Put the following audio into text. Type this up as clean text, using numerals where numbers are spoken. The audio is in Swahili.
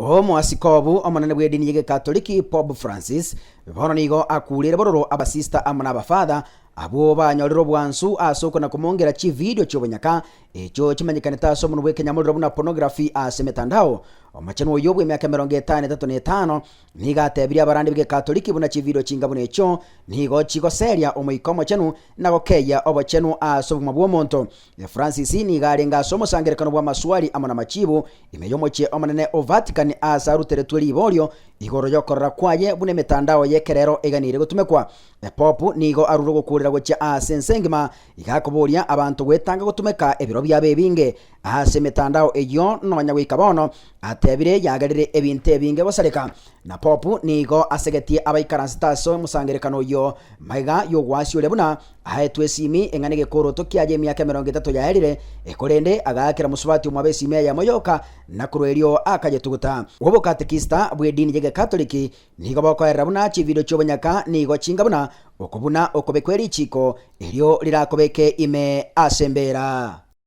Omwasikobu omonene bw'edini y'Ekatoliki Pope Francis bono nigo akulire bororo abasista amana abafather abo banyorero bwansu asoko na kumongera chi video cyobonyaka echo kimanyikane taso mu Kenya muri buna pornography ase metandao omachano oyo bwe myaka 55 niga atebiri abarandi b'Ekatoliki buna chi video chingabune echo nigo chigo seria omoikomo chenu nago keya obochenu aso mu bwomonto Francis niga arenga somo sangerekano bwa maswali amana machibu imeyomoche omanene o Vatican asarutere tuli iborio igoro yokorra kwaye bune metandao yekerero eganire gutumekwa Pope nigo aruro gukurira gocha asensengima igakoboria abantu gwetanga gutumeka ebiro bya bebinge ase metandao eyo nonya gwikabono atebire yagarire ebinte ebinge bosareka na Pope nigo asegetie abaikaranstaso musangerekano yo maiga yo gwasyo lebuna ahetwe simi engane gekoro tokiaje myaka 30 yaherire ekorende agakira musubati umwabesi meya moyoka na kurerio akajetuguta wobo katekista bw'edini y'Ekatoliki nigo bakoera buna chi video cyobonyaka nigo chingabuna okubuna okobekweri chiko elio lirakobeke ime asembera.